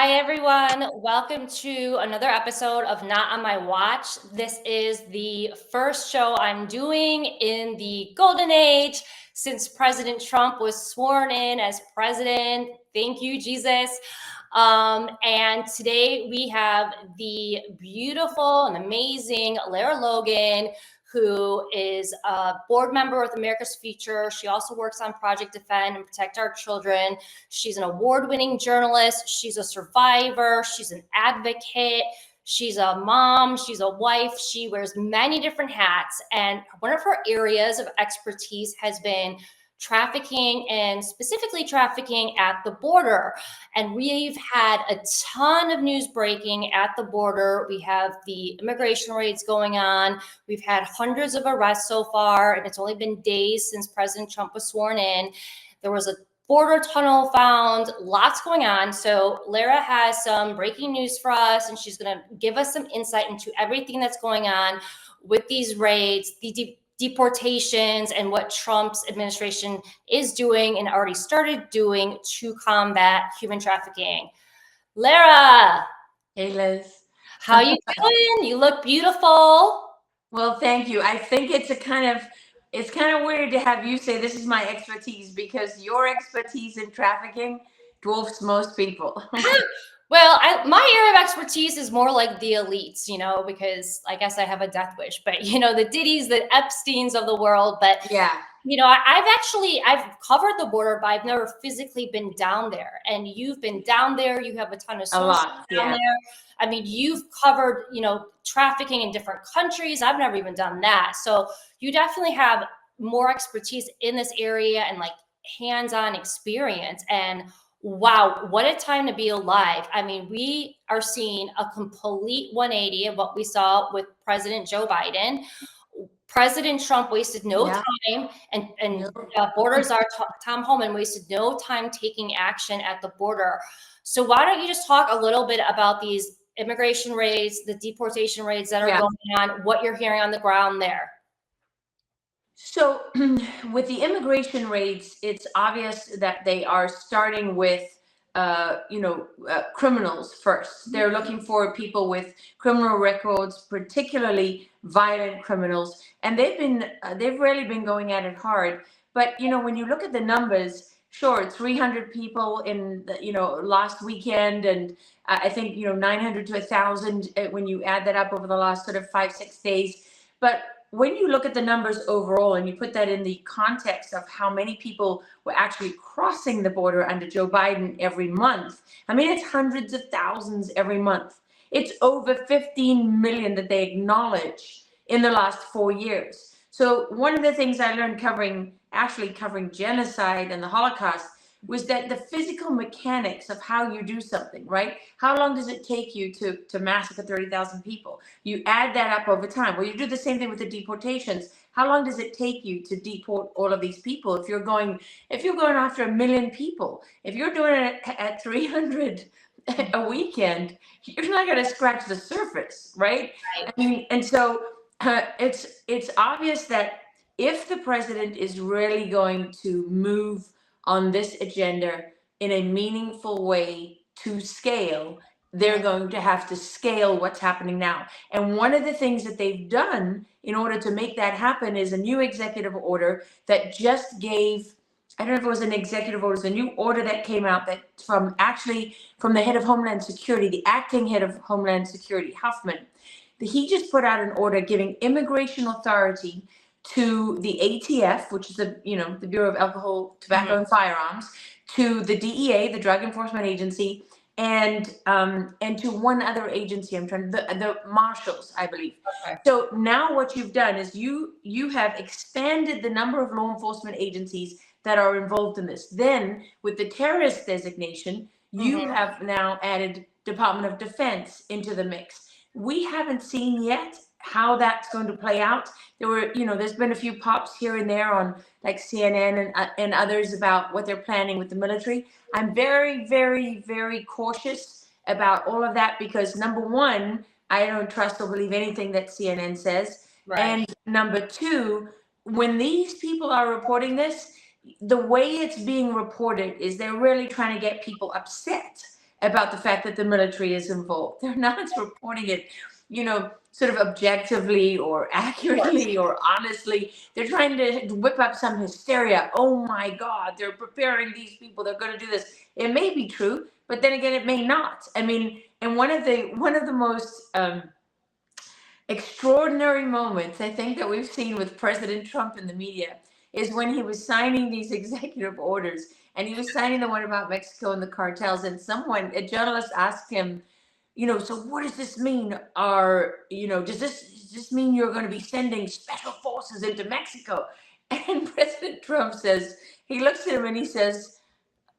Hi, everyone. Welcome to another episode of Not on My Watch. This is the first show I'm doing in the golden age since President Trump was sworn in as president. Thank you, Jesus. And today we have the beautiful and amazing Lara Logan, who is a board member with America's Future. She also works on Project Defend and Protect Our Children. She's an award-winning journalist. She's a survivor. She's an advocate. She's a mom. She's a wife. She wears many different hats. And one of her areas of expertise has been trafficking, and specifically trafficking at the border. And we've had a ton of news breaking at the border. We have the immigration raids going on. We've had hundreds of arrests so far, and it's only been days since President Trump was sworn in. There was a border tunnel found, lots going on. So Lara has some breaking news for us, and she's going to give us some insight into everything that's going on with these raids, the deportations, and what Trump's administration is doing and already started doing to combat human trafficking. Lara, Hey, Liz. how you doing? You look beautiful. Well, thank you. I think it's kind of weird to have you say this is my expertise because your expertise in trafficking dwarfs most people. Well, my area of expertise is more like the elites, because I guess I have a death wish, but the Diddy's, the Epsteins of the world. But Yeah. I've covered the border, but I've never physically been down there. And you've been down there. You have a ton of sources down there. I mean, you've covered, trafficking in different countries. I've never even done that. So you definitely have more expertise in this area and like hands-on experience. And wow, what a time to be alive. I mean, we are seeing a complete 180 of what we saw with President Joe Biden. President Trump wasted no time, and Borders Czar Tom Homan wasted no time taking action at the border. So why don't you just talk a little bit about these immigration raids, the deportation raids that are going on, what you're hearing on the ground there? So with the immigration raids, it's obvious that they are starting with criminals first. They're looking for people with criminal records, particularly violent criminals, and they've really been going at it hard. But when you look at the numbers, sure, 300 people in last weekend, and I think 900 to 1,000 when you add that up over the last sort of 5-6 days. But when you look at the numbers overall and you put that in the context of how many people were actually crossing the border under Joe Biden every month, I mean, it's hundreds of thousands every month. It's over 15 million that they acknowledge in the last 4 years. So one of the things I learned covering genocide and the Holocaust was that the physical mechanics of how you do something, right? How long does it take you to massacre 30,000 people? You add that up over time. Well, you do the same thing with the deportations. How long does it take you to deport all of these people? If you're going after 1 million people, if you're doing it at 300 a weekend, you're not going to scratch the surface, right? I mean, and so it's obvious that if the president is really going to move on this agenda in a meaningful way to scale, they're going to have to scale what's happening now. And one of the things that they've done in order to make that happen is a new executive order that just gave, I don't know if it was an executive order, it's a new order that came out that from the head of Homeland Security, the acting head of Homeland Security, Huffman. He just put out an order giving immigration authority to the ATF, which is the Bureau of Alcohol, Tobacco, and Firearms, to the DEA, the Drug Enforcement Agency, and to one other agency. The Marshals, I believe. Okay. So now what you've done is you have expanded the number of law enforcement agencies that are involved in this. Then with the terrorist designation, you have now added Department of Defense into the mix. We haven't seen yet how that's going to play out. There's been a few pops here and there on like CNN and others about what they're planning with the military. I'm very, very, very cautious about all of that because number one, I don't trust or believe anything that CNN says. Right. And number two, when these people are reporting this, the way it's being reported is they're really trying to get people upset. about the fact that the military is involved. They're not reporting it, sort of objectively or accurately or honestly. They're trying to whip up some hysteria. Oh my God, they're preparing these people. They're going to do this. It may be true, but then again, it may not. I mean, and one of the most extraordinary moments I think that we've seen with President Trump in the media is when he was signing these executive orders, and he was signing the one about Mexico and the cartels, and a journalist asked him, so what does this mean? Does this mean you're going to be sending special forces into Mexico? And President Trump says, he looks at him and he says,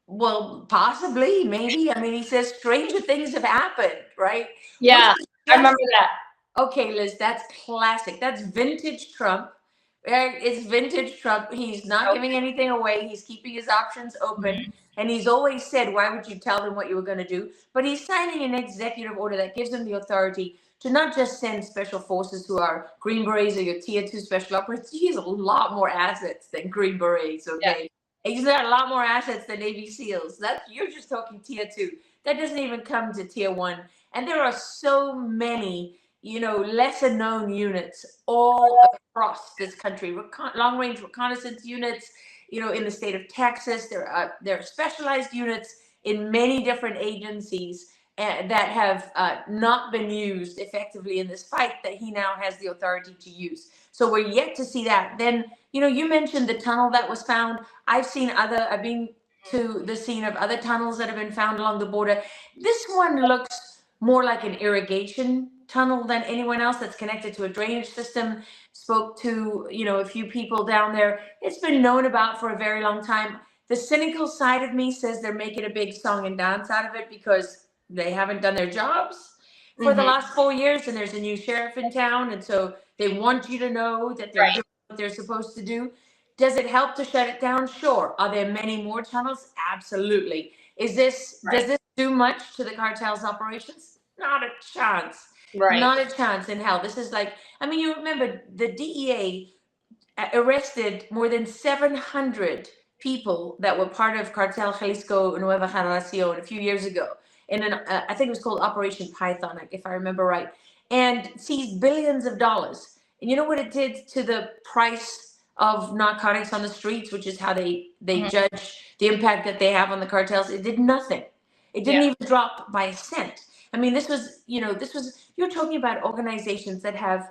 well, possibly, maybe. I mean, he says stranger things have happened, right? Yeah, I remember that. Okay, Liz, that's classic. That's vintage Trump. It's vintage Trump. He's not giving anything away. He's keeping his options open. And he's always said, why would you tell them what you were going to do? But he's signing an executive order that gives him the authority to not just send special forces who are Green Berets or your Tier 2 special operators. He has a lot more assets than Green Berets, okay? Yeah. He's got a lot more assets than Navy SEALs. You're just talking Tier 2. That doesn't even come to Tier 1. And there are so many lesser known units all across this country, long range reconnaissance units, in the state of Texas. There are specialized units in many different agencies that have not been used effectively in this fight that he now has the authority to use. So we're yet to see that. Then, you mentioned the tunnel that was found. I've been to the scene of other tunnels that have been found along the border. This one looks more like an irrigation tunnel than anyone else, that's connected to a drainage system. Spoke to a few people down there. It's been known about for a very long time. The cynical side of me says they're making a big song and dance out of it because they haven't done their jobs for the last 4 years, and there's a new sheriff in town, and so they want you to know that they're doing what they're supposed to do. Does it help to shut it down? Sure. Are there many more tunnels? Absolutely. Does this do much to the cartel's operations? Not a chance. Right. Not a chance in hell. This is like, you remember the DEA arrested more than 700 people that were part of Cartel Jalisco Nueva Generacion a few years ago. And I think it was called Operation Python, if I remember right, and seized billions of dollars. And you know what it did to the price of narcotics on the streets, which is how they judge the impact that they have on the cartels? It did nothing. It didn't even drop by a cent. I mean, you're talking about organizations that have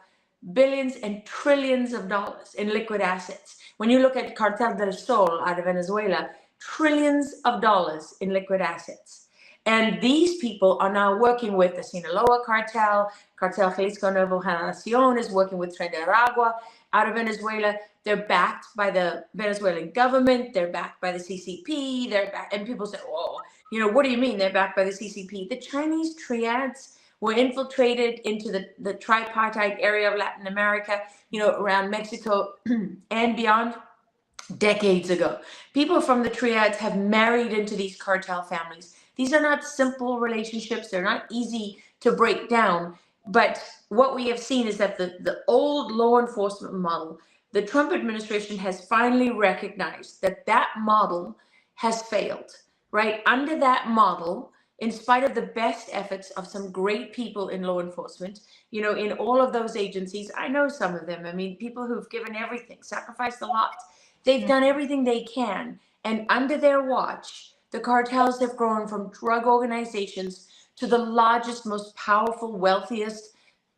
billions and trillions of dollars in liquid assets. When you look at Cartel del Sol out of Venezuela, trillions of dollars in liquid assets. And these people are now working with the Sinaloa cartel. Cartel Jalisco Nueva Generacion is working with Tren de Aragua out of Venezuela. They're backed by the Venezuelan government. They're backed by the CCP. And people say, oh, what do you mean they're backed by the CCP? The Chinese triads were infiltrated into the tripartite area of Latin America, around Mexico and beyond, decades ago. People from the triads have married into these cartel families. These are not simple relationships. They're not easy to break down. But what we have seen is that the old law enforcement model, the Trump administration has finally recognized that model has failed, right? Under that model, in spite of the best efforts of some great people in law enforcement, in all of those agencies, I know some of them. I mean, people who've given everything, sacrificed a lot. They've done everything they can. And under their watch, the cartels have grown from drug organizations to the largest, most powerful, wealthiest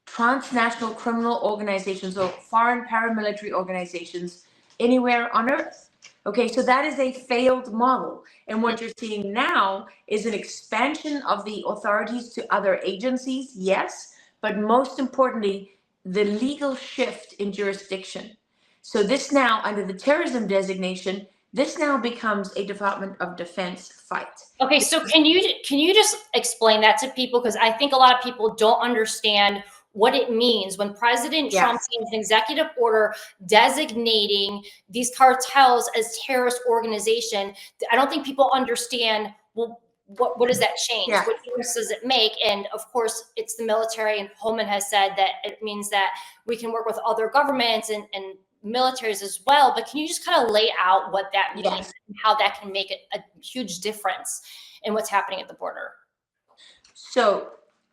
transnational criminal organizations or foreign paramilitary organizations anywhere on earth. Okay, so that is a failed model. And what you're seeing now is an expansion of the authorities to other agencies, yes, but most importantly, the legal shift in jurisdiction. So this now, under the terrorism designation, this now becomes a Department of Defense fight. Okay, so can you just explain that to people? Because I think a lot of people don't understand what it means when President Trump signs an executive order designating these cartels as terrorist organization. I don't think people understand, well, what does that change? Yeah. What difference does it make? And of course, it's the military, and Holman has said that it means that we can work with other governments and militaries as well. But can you just kind of lay out what that means and how that can make a huge difference in what's happening at the border? So,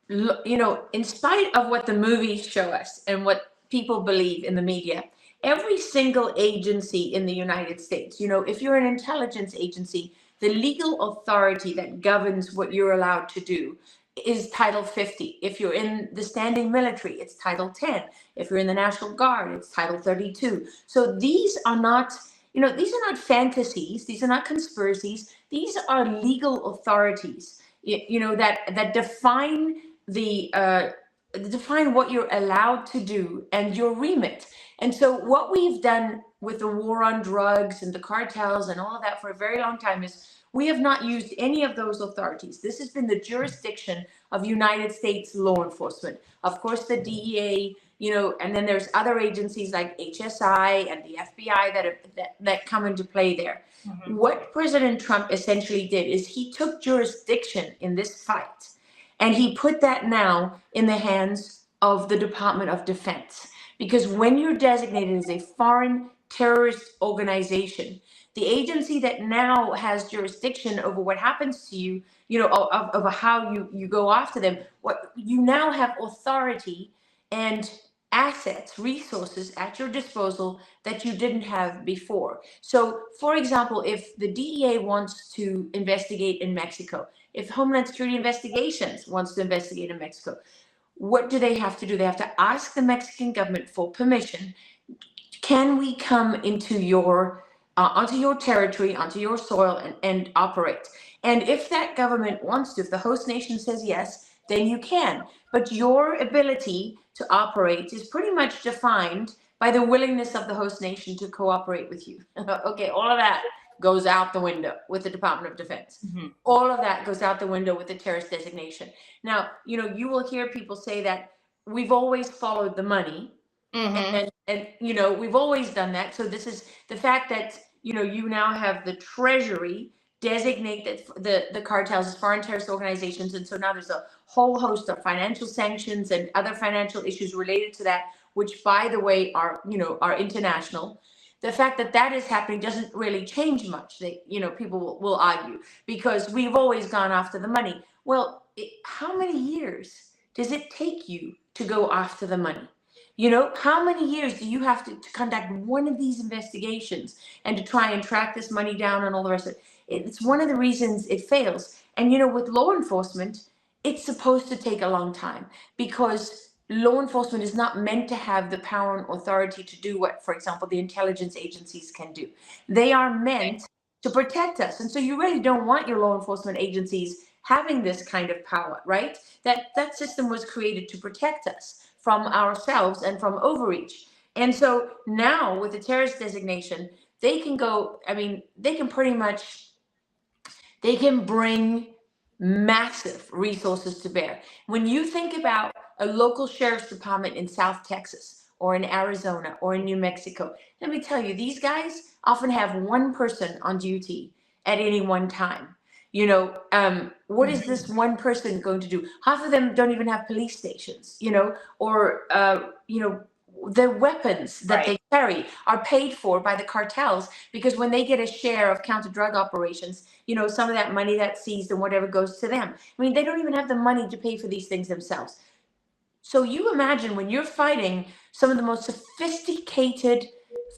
in spite of what the movies show us and what people believe in the media, every single agency in the United States, if you're an intelligence agency, the legal authority that governs what you're allowed to do is Title 50. If you're in the standing military, it's Title 10. If you're in the National Guard, it's Title 32. So these are not, these are not fantasies. These are not conspiracies. These are legal authorities, that define define what you're allowed to do and your remit. And so what we've done with the war on drugs and the cartels and all of that for a very long time is we have not used any of those authorities. This has been the jurisdiction of United States law enforcement. Of course, the DEA, and then there's other agencies like HSI and the FBI that come into play there. Mm-hmm. What President Trump essentially did is he took jurisdiction in this fight, and he put that now in the hands of the Department of Defense. Because when you're designated as a foreign terrorist organization, the agency that now has jurisdiction over what happens to you, of how you go after them, what you now have authority and assets, resources at your disposal that you didn't have before. So, for example, if the DEA wants to investigate in Mexico, if Homeland Security Investigations wants to investigate in Mexico, what do they have to do? They have to ask the Mexican government for permission. Can we come into onto your territory, onto your soil, and operate? And if that government wants to, if the host nation says yes, then you can. But your ability to operate is pretty much defined by the willingness of the host nation to cooperate with you. Okay, all of that goes out the window with the Department of Defense. Mm-hmm. All of that goes out the window with the terrorist designation. Now, you will hear people say that we've always followed the money. Mm-hmm. And we've always done that. So this is the fact that, you now have the Treasury designate that the cartels as foreign terrorist organizations. And so now there's a whole host of financial sanctions and other financial issues related to that, which, by the way, are international. The fact that that is happening doesn't really change much. People will argue, because we've always gone after the money. Well, how many years does it take you to go after the money? How many years do you have to conduct one of these investigations and to try and track this money down and all the rest of it? It's one of the reasons it fails. And, with law enforcement, it's supposed to take a long time, because law enforcement is not meant to have the power and authority to do what, for example, the intelligence agencies can do. They are meant to protect us. And so you really don't want your law enforcement agencies having this kind of power, right? That system was created to protect us from ourselves and from overreach. And so now with the terrorist designation, they can bring massive resources to bear. When you think about a local sheriff's department in South Texas or in Arizona or in New Mexico, let me tell you, these guys often have one person on duty at any one time. What is this one person going to do? Half of them don't even have police stations, or the weapons that they carry are paid for by the cartels, because when they get a share of counter-drug operations, some of that money that's seized and whatever goes to them. I mean, they don't even have the money to pay for these things themselves. So you imagine when you're fighting some of the most sophisticated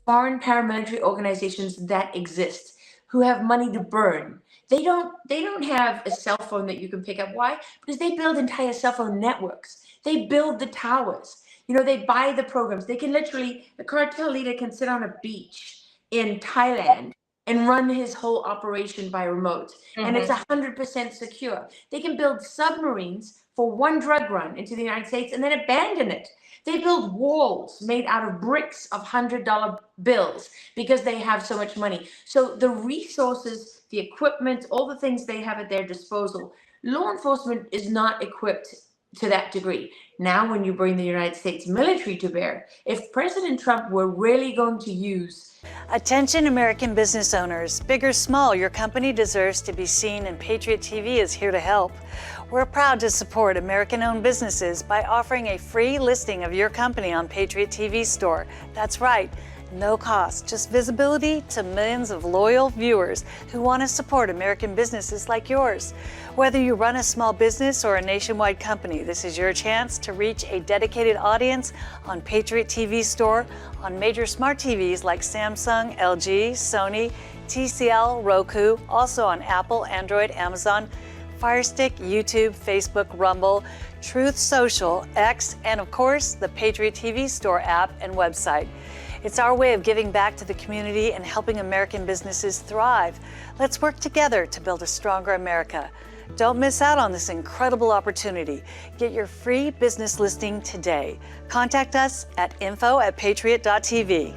foreign paramilitary organizations that exist, who have money to burn. They don't have a cell phone that you can pick up. Why? Because they build entire cell phone networks. They build the towers. They buy the programs. They can literally, the cartel leader can sit on a beach in Thailand and run his whole operation by remote. Mm-hmm. And it's 100% secure. They can build submarines for one drug run into the United States and then abandon it. They build walls made out of bricks of $100 bills because they have so much money. So the resources, the equipment, all the things they have at their disposal, law enforcement is not equipped to that degree. Now, when you bring the United States military to bear, if President Trump were really going to use... Attention American business owners, big or small, your company deserves to be seen, and Patriot TV is here to help. We're proud to support American-owned businesses by offering a free listing of your company on Patriot TV Store. That's right. No cost, just visibility to millions of loyal viewers who want to support American businesses like yours. Whether you run a small business or a nationwide company, this is your chance to reach a dedicated audience on Patriot TV Store, on major smart TVs like Samsung, LG, Sony, TCL, Roku, also on Apple, Android, Amazon, Fire Stick, YouTube, Facebook, Rumble, Truth Social, X, and of course, the Patriot TV Store app and website. It's our way of giving back to the community and helping American businesses thrive. Let's work together to build a stronger America. Don't miss out on this incredible opportunity. Get your free business listing today. Contact us at info@patriot.tv.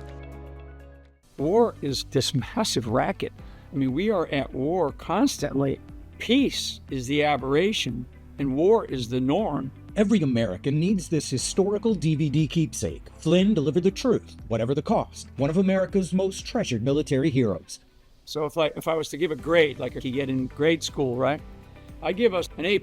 War is this massive racket. I mean, we are at war constantly. Peace is the aberration, and war is the norm. Every American needs this historical DVD keepsake. Flynn delivered the truth, whatever the cost. One of America's most treasured military heroes. So if I was to give a grade, like you get in grade school, right? I give us an A+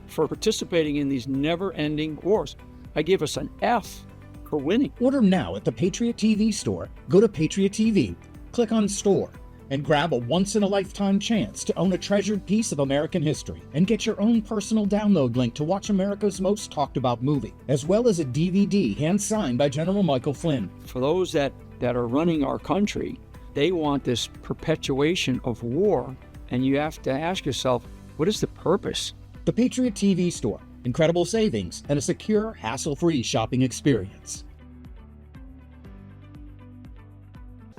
for participating in these never-ending wars. I give us an F for winning. Order now at the Patriot TV Store. Go to Patriot TV, click on Store, and grab a once-in-a-lifetime chance to own a treasured piece of American history and get your own personal download link to watch America's most talked-about movie, as well as a DVD hand-signed by General Michael Flynn. For those that are running our country, they want this perpetuation of war, and you have to ask yourself, what is the purpose? The Patriot TV Store. Incredible savings and a secure, hassle-free shopping experience.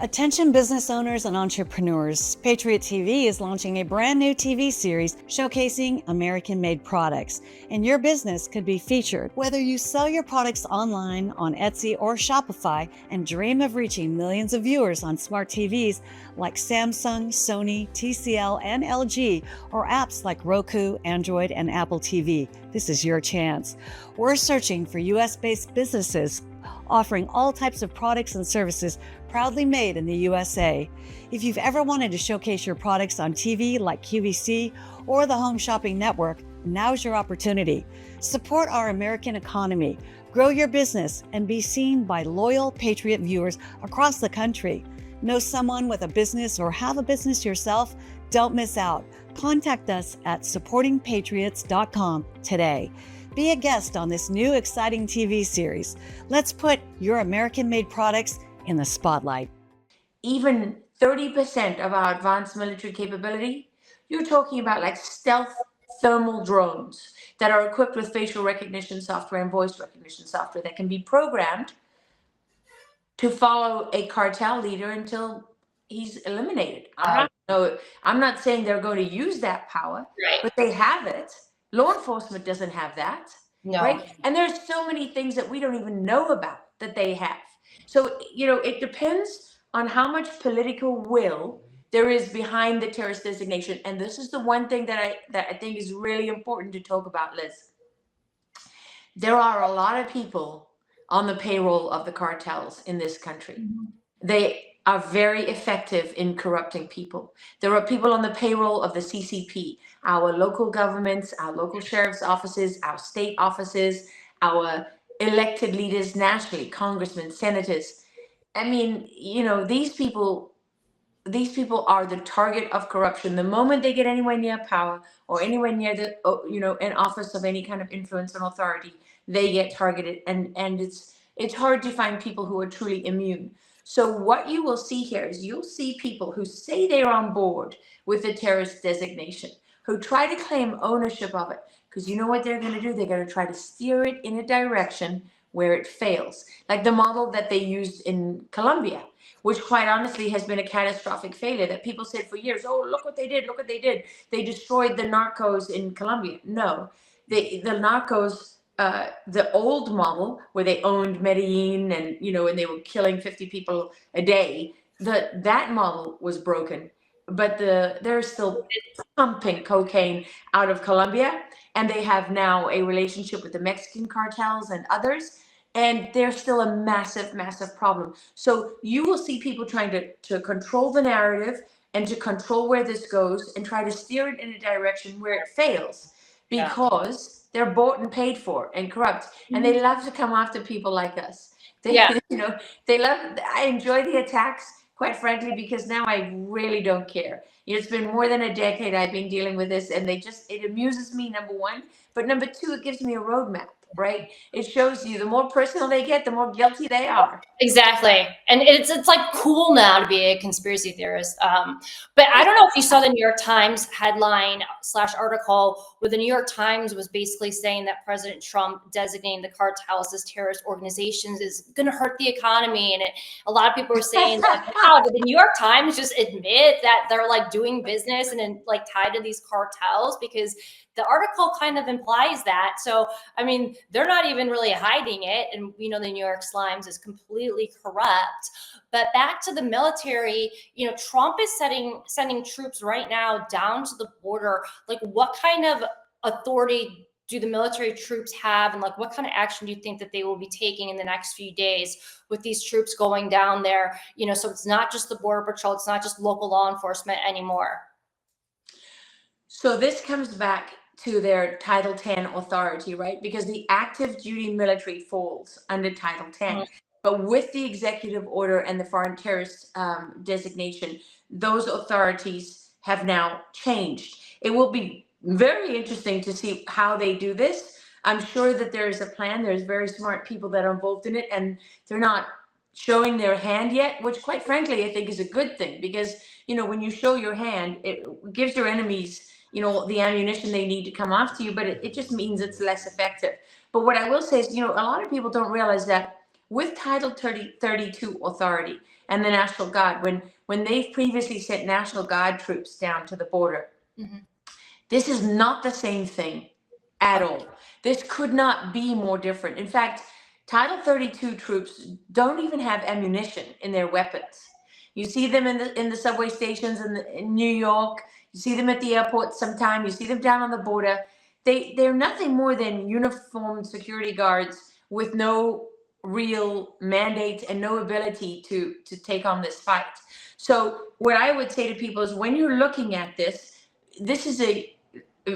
Attention business owners and entrepreneurs, Patriot TV is launching a brand new TV series showcasing American-made products, and your business could be featured. Whether you sell your products online on Etsy or Shopify and dream of reaching millions of viewers on smart TVs like Samsung, Sony, TCL, and LG, or apps like Roku, Android, and Apple TV, this is your chance. We're searching for US-based businesses offering all types of products and services proudly made in the USA. If you've ever wanted to showcase your products on TV like QVC or the Home Shopping Network, now's your opportunity. Support our American economy, grow your business, and be seen by loyal Patriot viewers across the country. Know someone with a business or have a business yourself? Don't miss out. Contact us at supportingpatriots.com today. Be a guest on this new exciting TV series. Let's put your American-made products in the spotlight. Even 30% of our advanced military capability, you're talking about like stealth thermal drones that are equipped with facial recognition software and voice recognition software that can be programmed to follow a cartel leader until he's eliminated. I'm not saying they're going to use that power, Right. but they have it. Law enforcement doesn't have that, No. right? And there's so many things that we don't even know about that they have. So, it depends on how much political will there is behind the terrorist designation. And this is the one thing that I think is really important to talk about, Liz. There are a lot of people on the payroll of the cartels in this country. They are very effective in corrupting people. There are people on the payroll of the CCP, our local governments, our local sheriff's offices, our state offices, our elected leaders nationally, congressmen, senators. I mean, these people are the target of corruption. The moment they get anywhere near power or anywhere near an office of any kind of influence and authority, they get targeted. And it's hard to find people who are truly immune. So what you will see here is you'll see people who say they're on board with the terrorist designation, who try to claim ownership of it. Because you know what they're going to do? They're going to try to steer it in a direction where it fails. Like the model that they used in Colombia, which quite honestly has been a catastrophic failure that people said for years, oh, look what they did, look what they did. They destroyed the narcos in Colombia. No, the narcos, the old model where they owned Medellin and they were killing 50 people a day, that model was broken. But they're still pumping cocaine out of Colombia, and they have now a relationship with the Mexican cartels and others, and they're still a massive, massive problem. So you will see people trying to control the narrative and to control where this goes and try to steer it in a direction where it fails because they're bought and paid for and corrupt, and they love to come after people like us. They, Yeah. they love. I enjoy the attacks, quite frankly, because now I really don't care. It's been more than a decade I've been dealing with this, and it amuses me, number one, but number two, it gives me a roadmap, right? It shows you the more personal they get, the more guilty they are. Exactly. And it's like cool now to be a conspiracy theorist. But I don't know if you saw the New York Times headline / article where the New York Times was basically saying that President Trump designating the cartels as terrorist organizations is going to hurt the economy. And a lot of people were saying, like, wow, did the New York Times just admit that they're like doing business and like tied to these cartels? Because the article kind of implies that. So, I mean, they're not even really hiding it. And we know the New York Slimes is completely corrupt. But back to the military, Trump is sending troops right now down to the border. Like, what kind of authority do the military troops have? And like, what kind of action do you think that they will be taking in the next few days with these troops going down there? So it's not just the Border Patrol, it's not just local law enforcement anymore. So this comes back to their Title 10 authority, right? Because the active duty military falls under Title 10. Mhm. But with the executive order and the foreign terrorist designation, those authorities have now changed. It will be very interesting to see how they do this. I'm sure that there is a plan. There's very smart people that are involved in it, and they're not showing their hand yet, which quite frankly, I think is a good thing, because, when you show your hand, it gives your enemies the ammunition they need to come after you, but it just means it's less effective. But what I will say is, a lot of people don't realize that with Title 32 authority and the National Guard, when they've previously sent National Guard troops down to the border, this is not the same thing at all. This could not be more different. In fact, Title 32 troops don't even have ammunition in their weapons. You see them in the subway stations in New York. You see them at the airport sometime. You see them down on the border. They're nothing more than uniformed security guards with no real mandate and no ability to take on this fight. So what I would say to people is, when you're looking at this is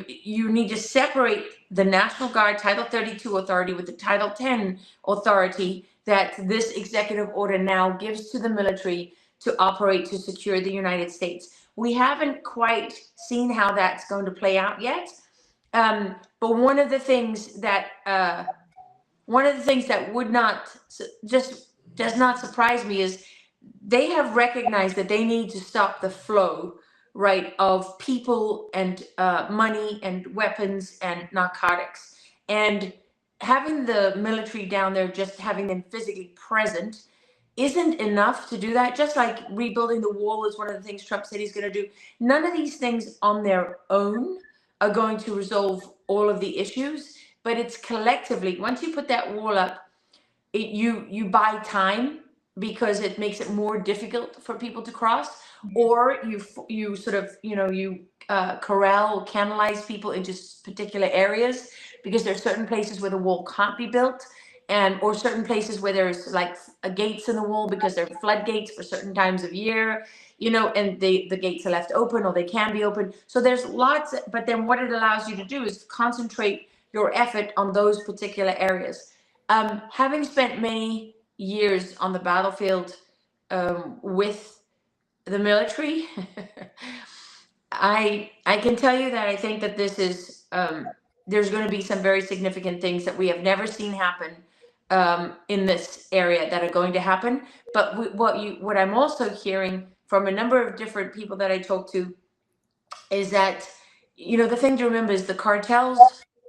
you need to separate the National Guard Title 32 authority with the Title 10 authority that this executive order now gives to the military to operate to secure the United States. We haven't quite seen how that's going to play out yet. But one of the things that would not just does not surprise me is they have recognized that they need to stop the flow, right, of people and money and weapons and narcotics. And having the military down there, just having them physically present, isn't enough to do that. Just like rebuilding the wall is one of the things Trump said he's going to do. None of these things on their own are going to resolve all of the issues, but it's collectively, once you put that wall up, you buy time, because it makes it more difficult for people to cross, or you sort of corral, canalize people into particular areas, because there's certain places where the wall can't be built, or certain places where there's like gates in the wall because they're floodgates for certain times of year, and the gates are left open, or they can be open. So there's lots, but then what it allows you to do is concentrate your effort on those particular areas. Having spent many years on the battlefield with the military, I can tell you that I think that this is there's going to be some very significant things that we have never seen happen in this area that are going to happen. But what I'm also hearing from a number of different people that I talk to is that, the thing to remember is the cartels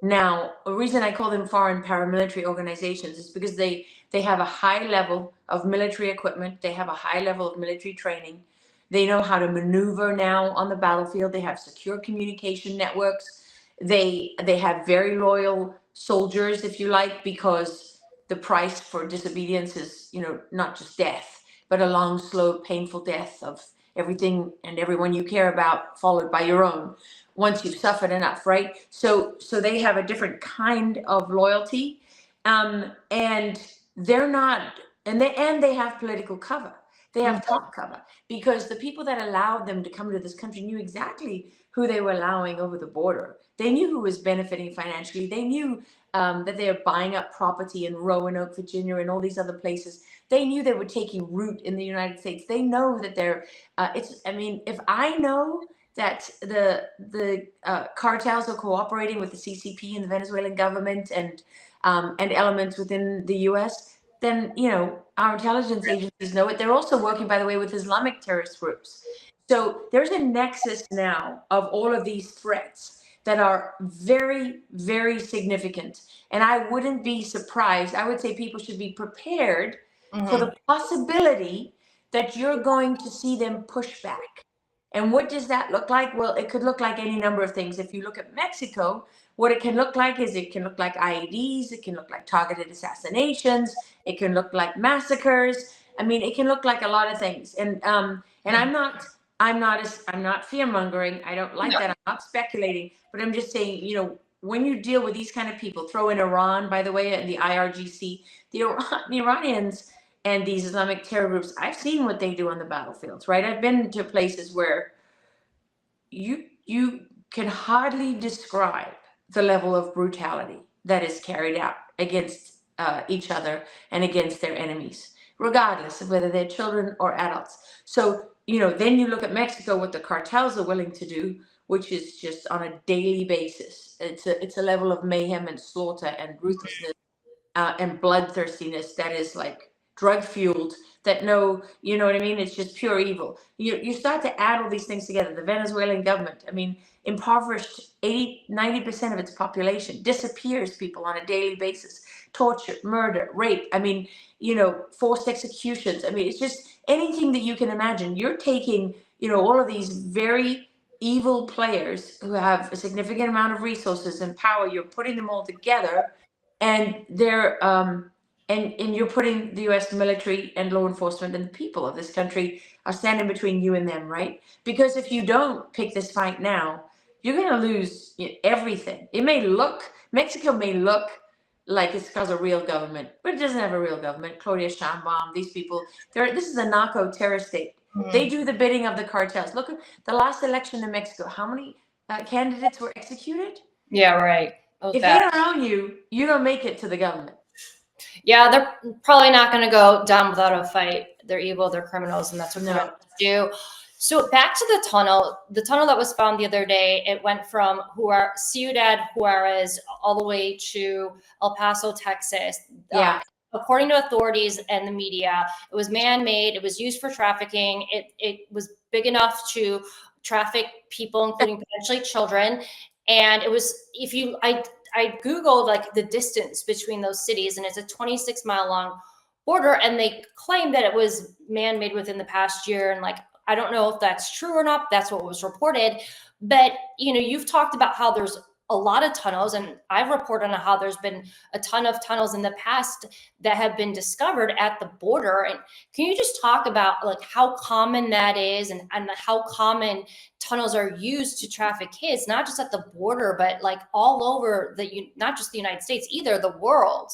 now, a reason I call them foreign paramilitary organizations is because they have a high level of military equipment. They have a high level of military training. They know how to maneuver now on the battlefield. They have secure communication networks. They have very loyal soldiers, if you like, because the price for disobedience is, not just death, but a long, slow, painful death of everything and everyone you care about, followed by your own, once you've suffered enough, right? So they have a different kind of loyalty, and they're not, and they have political cover. They have top cover, because the people that allowed them to come to this country knew exactly who they were allowing over the border. They knew who was benefiting financially. They knew that they were buying up property in Roanoke, Virginia, and all these other places. They knew they were taking root in the United States. They know that they're. If I know that the cartels are cooperating with the CCP and the Venezuelan government and elements within the U.S., then our intelligence agencies know it. They're also working, by the way, with Islamic terrorist groups. So there's a nexus now of all of these threats that are very, very significant. And I wouldn't be surprised. I would say people should be prepared for the possibility that you're going to see them push back. And what does that look like? Well, it could look like any number of things. If you look at Mexico, what it can look like is it can look like IEDs, it can look like targeted assassinations, it can look like massacres. I mean, it can look like a lot of things. And I'm not fear mongering. I don't like that. I'm not speculating, but I'm just saying, when you deal with these kind of people, throw in Iran, by the way, and the IRGC, the Iranians and these Islamic terror groups, I've seen what they do on the battlefields, right? I've been to places where you can hardly describe the level of brutality that is carried out against each other and against their enemies, regardless of whether they're children or adults. So, then you look at Mexico, what the cartels are willing to do, which is just on a daily basis. It's a level of mayhem and slaughter and ruthlessness and bloodthirstiness that is like drug fueled, you know what I mean? It's just pure evil. You start to add all these things together. The Venezuelan government, impoverished 90% of its population, disappears people on a daily basis, torture, murder, rape. Forced executions. It's just anything that you can imagine. You're taking, all of these very evil players who have a significant amount of resources and power. You're putting them all together, and they're and you're putting the U.S. military and law enforcement and the people of this country are standing between you and them, right? Because if you don't pick this fight now, you're going to lose everything. Mexico may look like it's because of real government, but it doesn't have a real government. Claudia Sheinbaum, these people, this is a narco terrorist state. They do the bidding of the cartels. Look at the last election in Mexico. How many candidates were executed? Yeah, right. If they don't own you, you don't make it to the government. Yeah, they're probably not going to go down without a fight. They're evil, they're criminals, and that's what they're going to do. So back to the tunnel that was found the other day, it went from Ciudad Juarez all the way to El Paso, Texas. Yeah. According to authorities and the media, it was man-made. It was used for trafficking. It was big enough to traffic people, including potentially children. And it was, I Googled like the distance between those cities, and it's a 26-mile long border. And they claim that it was man-made within the past year. And I don't know if that's true or not. That's what was reported. But, you've talked about how there's a lot of tunnels, and I've reported on how there's been a ton of tunnels in the past that have been discovered at the border. And can you just talk about how common that is and how common tunnels are used to traffic kids, not just at the border, but all over not just the United States, either the world?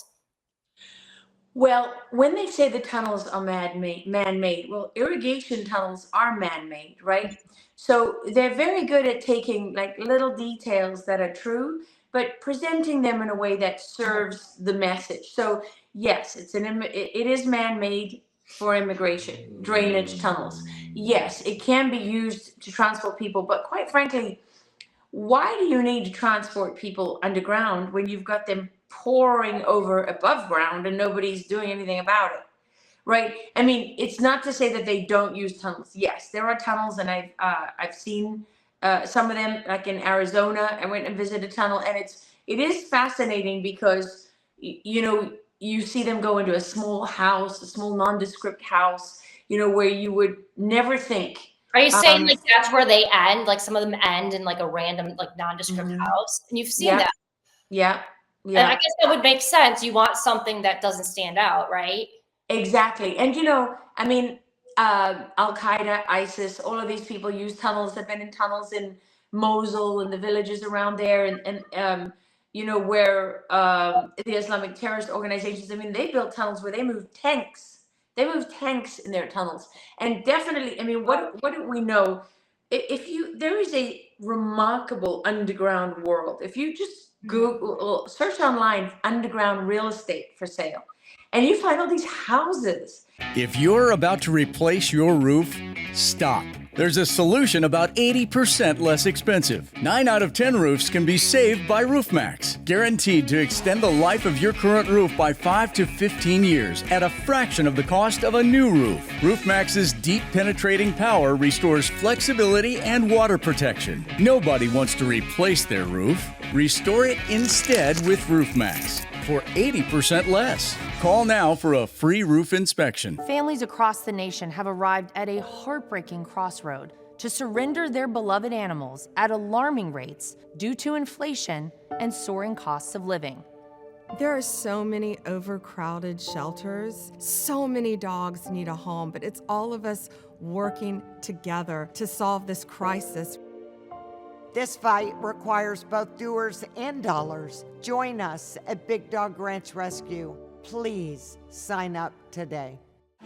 Well, when they say the tunnels are man-made, well, irrigation tunnels are man-made, right? So they're very good at taking little details that are true, but presenting them in a way that serves the message. So yes, it is man-made for immigration, drainage tunnels. Yes, it can be used to transport people, but quite frankly, why do you need to transport people underground when you've got them pouring over above ground and nobody's doing anything about it, right? It's not to say that they don't use tunnels. Yes, there are tunnels, and I've seen some of them, like in Arizona. I went and visited a tunnel, and it is fascinating because you see them go into a small house, a small nondescript house, where you would never think. Are you saying that's where they end? Some of them end in a random nondescript house, and you've seen that? Yeah. And I guess that would make sense. You want something that doesn't stand out, right? Exactly. And Al-Qaeda, ISIS, all of these people use tunnels. They've been in tunnels in Mosul and the villages around there, and where the Islamic terrorist organizations. They built tunnels where they moved tanks. They moved tanks in their tunnels. And definitely, what do we know? There is a remarkable underground world. If you just Google, search online, underground real estate for sale, and you find all these houses. If you're about to replace your roof, stop. There's a solution about 80% less expensive. 9 out of 10 roofs can be saved by RoofMax. Guaranteed to extend the life of your current roof by 5 to 15 years at a fraction of the cost of a new roof. RoofMax's deep penetrating power restores flexibility and water protection. Nobody wants to replace their roof. Restore it instead with RoofMax for 80% less. Call now for a free roof inspection. Families across the nation have arrived at a heartbreaking crossroad to surrender their beloved animals at alarming rates due to inflation and soaring costs of living. There are so many overcrowded shelters. So many dogs need a home, but it's all of us working together to solve this crisis. This fight requires both doers and dollars. Join us at Big Dog Ranch Rescue. Please sign up today.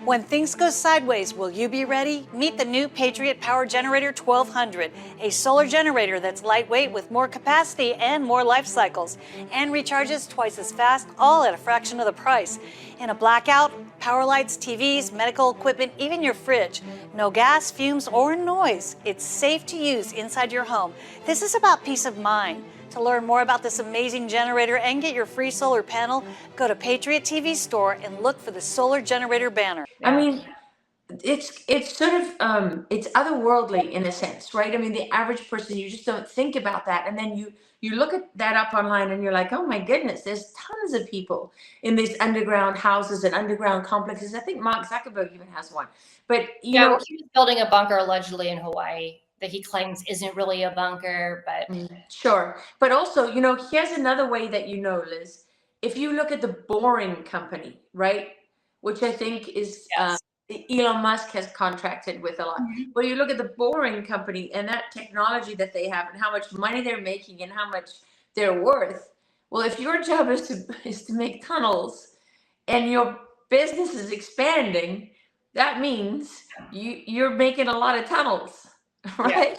When things go sideways, will you be ready? Meet the new Patriot Power Generator 1200, a solar generator that's lightweight with more capacity and more life cycles, and recharges twice as fast, all at a fraction of the price. In a blackout, power lights, TVs, medical equipment, even your fridge. No gas, fumes, or noise. It's safe to use inside your home. This is about peace of mind. To learn more about this amazing generator and get your free solar panel, go to Patriot TV Store and look for the solar generator banner. I mean, it's sort of it's otherworldly in a sense, right? I mean, the average person, you just don't think about that, and then you look at that up online and you're like, oh my goodness, there's tons of people in these underground houses and underground complexes. I think Mark Zuckerberg even has one. But you know, he was building a bunker allegedly in Hawaii that he claims isn't really a bunker, but sure. But also, you know, here's another way that you know, Liz. If you look at the Boring Company, right, which I think is Elon Musk has contracted with a lot. But you look at the Boring Company and that technology that they have and how much money they're making and how much they're worth. Well, if your job is to make tunnels and your business is expanding, that means you're making a lot of tunnels. Right?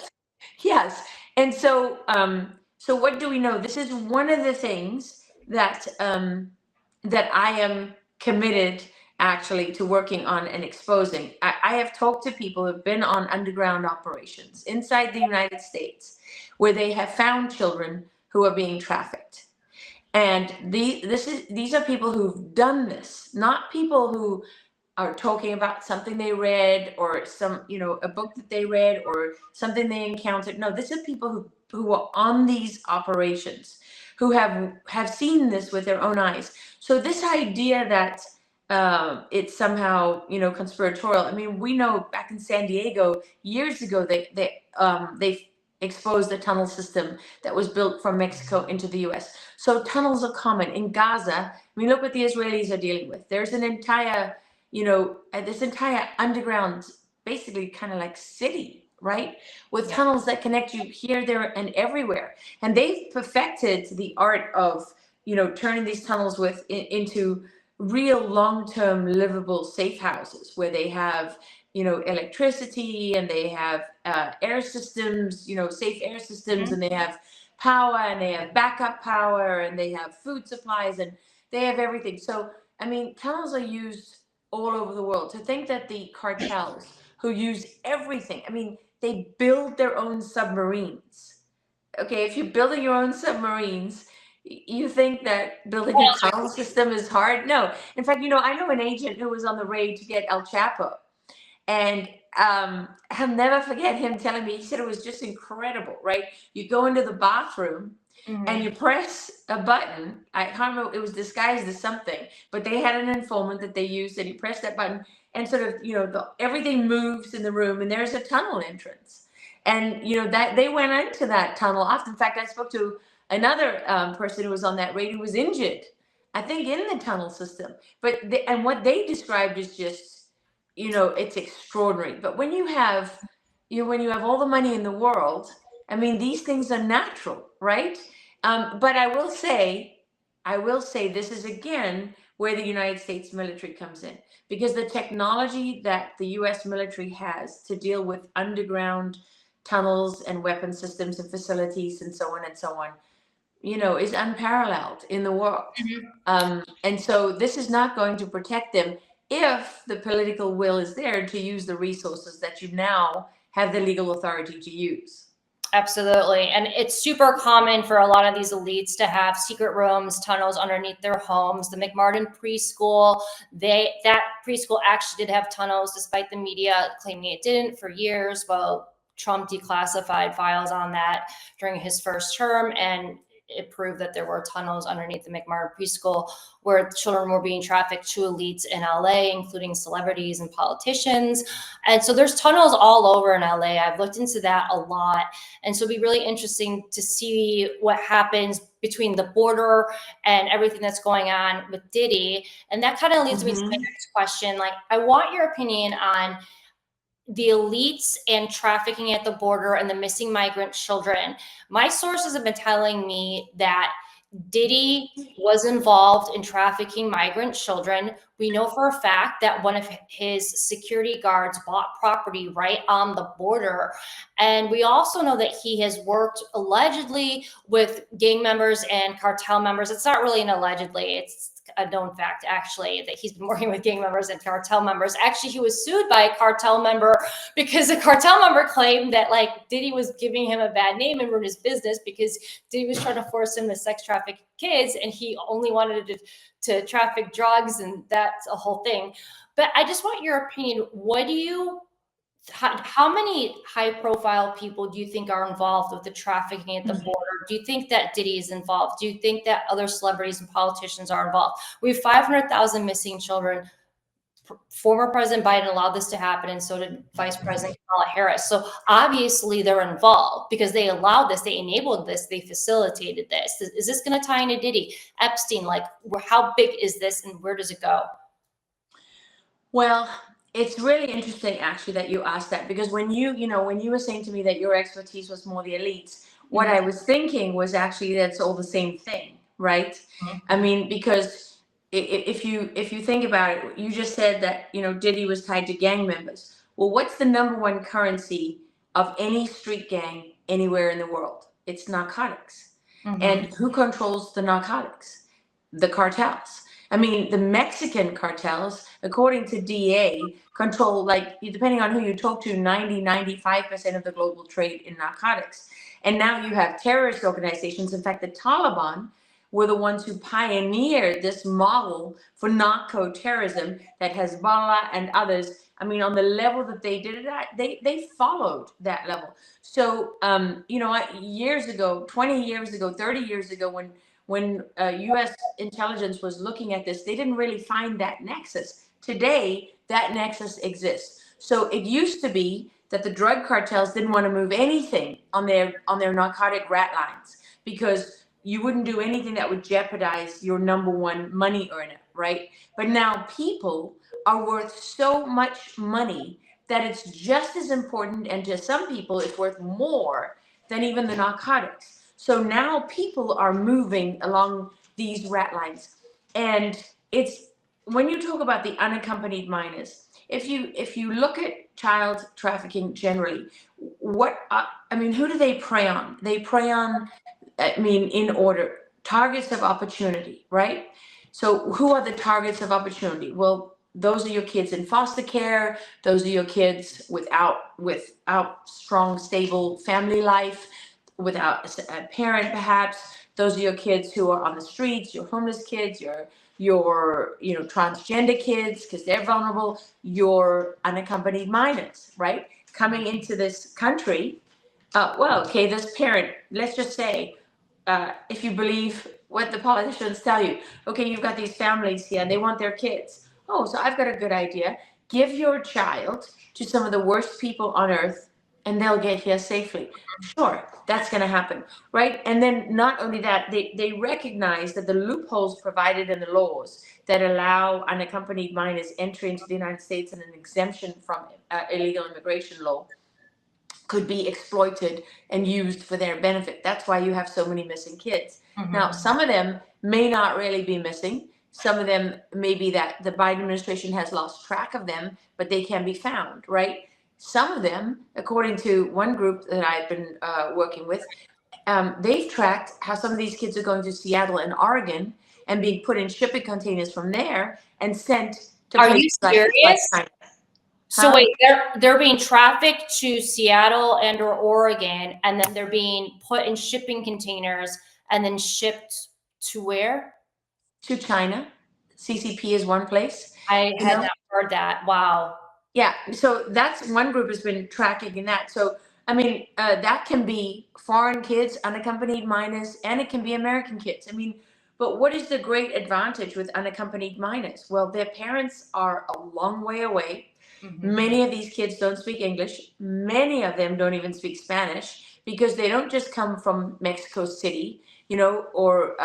Yes. And so, so what do we know? This is one of the things that that I am committed actually to working on and exposing. I have talked to people who've been on underground operations inside the United States where they have found children who are being trafficked. And these are people who've done this, not people who are talking about something they read or some, you know, a book that they read or something they encountered. No, this is people who are on these operations, who have seen this with their own eyes. So this idea that it's somehow, you know, conspiratorial. I mean, we know back in San Diego years ago, they exposed a tunnel system that was built from Mexico into the US. So tunnels are common. In Gaza, I mean, look what the Israelis are dealing with. There's an entire, you know, this entire underground, basically kind of like city, right? With tunnels that connect you here, there, and everywhere. And they've perfected the art of, you know, turning these tunnels into real long-term livable safe houses where they have, you know, electricity and they have air systems, you know, safe air systems, and they have power and they have backup power and they have food supplies and they have everything. So, I mean, tunnels are used all over the world. To think that the cartels who use everything, I mean, they build their own submarines. Okay, if you're building your own submarines, you think that building a tunnel system is hard? No. In fact, you know, I know an agent who was on the raid to get El Chapo. And I'll never forget him telling me, he said it was just incredible, right? You go into the bathroom and you press a button. I can't remember, it was disguised as something, but they had an informant that they used, and you press that button and sort of, you know, everything moves in the room and there's a tunnel entrance. And, you know, that they went into that tunnel often. In fact, I spoke to another person who was on that raid who was injured, I think, in the tunnel system. But and what they described is just, you know, it's extraordinary. But when you have, you know, when you have all the money in the world, I mean, these things are natural, right? But I will say this is again where the United States military comes in, because the technology that the US military has to deal with underground tunnels and weapon systems and facilities and so on and so on, is unparalleled in the world. And so this is not going to protect them if the political will is there to use the resources that you now have the legal authority to use. Absolutely. And it's super common for a lot of these elites to have secret rooms, tunnels underneath their homes. The McMartin preschool, that preschool actually did have tunnels, despite the media claiming it didn't for years. Well, Trump declassified files on that during his first term, and it proved that there were tunnels underneath the McMartin preschool where children were being trafficked to elites in LA, including celebrities and politicians. And so there's tunnels all over in LA. I've looked into that a lot. And so it'd be really interesting to see what happens between the border and everything that's going on with Diddy. And that kind of leads me to my next question. Like, I want your opinion on the elites and trafficking at the border and the missing migrant children. My sources have been telling me that Diddy was involved in trafficking migrant children. We know for a fact that one of his security guards bought property right on the border. And we also know that he has worked allegedly with gang members and cartel members. It's not really an allegedly, it's a known fact, actually, that he's been working with gang members and cartel members. Actually, he was sued by a cartel member because the cartel member claimed that Diddy was giving him a bad name and ruined his business because Diddy was trying to force him to sex traffic kids, and he only wanted to traffic drugs, and that's a whole thing. But I just want your opinion. How many high-profile people do you think are involved with the trafficking at the border? Do you think that Diddy is involved? Do you think that other celebrities and politicians are involved? We have 500,000 missing children. Former President Biden allowed this to happen, and so did Vice President Kamala Harris. So obviously they're involved because they allowed this, they enabled this, they facilitated this. Is this going to tie into Diddy, Epstein? How big is this, and where does it go? Well, it's really interesting, actually, that you asked that, because when you were saying to me that your expertise was more the elites, what I was thinking was actually that's all the same thing, right? I mean, because if you think about it, you just said that Diddy was tied to gang members. Well, what's the number one currency of any street gang anywhere in the world? It's narcotics. And who controls the narcotics? The cartels. I mean, the Mexican cartels, according to DA, control, depending on who you talk to, 95% of the global trade in narcotics. And now you have terrorist organizations. In fact, the Taliban were the ones who pioneered this model for narco-terrorism that Hezbollah and others, I mean, on the level that they did it, they followed that level. So, years ago, 20 years ago, 30 years ago, when U.S. intelligence was looking at this, they didn't really find that nexus. Today, that nexus exists. So it used to be that the drug cartels didn't want to move anything on their narcotic rat lines because you wouldn't do anything that would jeopardize your number one money earner, right? But now people are worth so much money that it's just as important, and to some people, it's worth more than even the narcotics. So now people are moving along these rat lines. And it's, when you talk about the unaccompanied minors, if you look at child trafficking generally, who do they prey on? They prey on, in order, targets of opportunity, right? So who are the targets of opportunity? Well, those are your kids in foster care. Those are your kids without strong, stable family life, without a parent, perhaps. Those are your kids who are on the streets, your homeless kids, your transgender kids, because they're vulnerable, your unaccompanied minors, right? Coming into this country, this parent, let's just say, if you believe what the politicians tell you, okay, you've got these families here and they want their kids. Oh, so I've got a good idea. Give your child to some of the worst people on earth and they'll get here safely. Sure, that's going to happen, right? And then not only that, they recognize that the loopholes provided in the laws that allow unaccompanied minors entry into the United States and an exemption from illegal immigration law could be exploited and used for their benefit. That's why you have so many missing kids. Now, some of them may not really be missing. Some of them may be that the Biden administration has lost track of them, but they can be found, right? some of them, according to one group that I've been working with, they've tracked how some of these kids are going to Seattle and Oregon and being put in shipping containers from there and sent to Are you places like serious? China. So Huh? wait, they're being trafficked to Seattle and or Oregon, and then they're being put in shipping containers and then shipped to where? To China. CCP is one place. I You had know? not heard that. Wow. Yeah, so that's one group has been tracking in that. So I mean, that can be foreign kids, unaccompanied minors, and it can be American kids. I mean, but what is the great advantage with unaccompanied minors? Well, their parents are a long way away. Many of these kids don't speak English. Many of them don't even speak Spanish because they don't just come from Mexico City, you know, or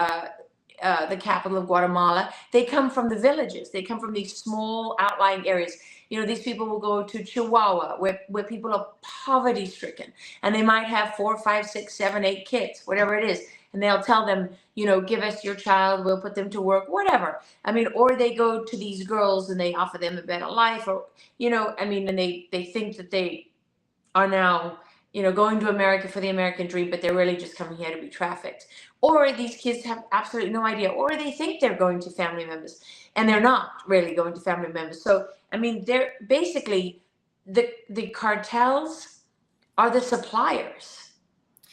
the capital of Guatemala. They come from the villages. They come from these small outlying areas. You know, these people will go to Chihuahua where people are poverty stricken, and they might have 4, 5, 6, 7, 8 kids, whatever it is. And they'll tell them, you know, give us your child, we'll put them to work, whatever. I mean, or they go to these girls and they offer them a better life, or, you know, I mean, and they think that they are now, you know, going to America for the American dream, but they're really just coming here to be trafficked. Or these kids have absolutely no idea, or they think they're going to family members and they're not really going to family members. So, I mean, they're basically the cartels are the suppliers.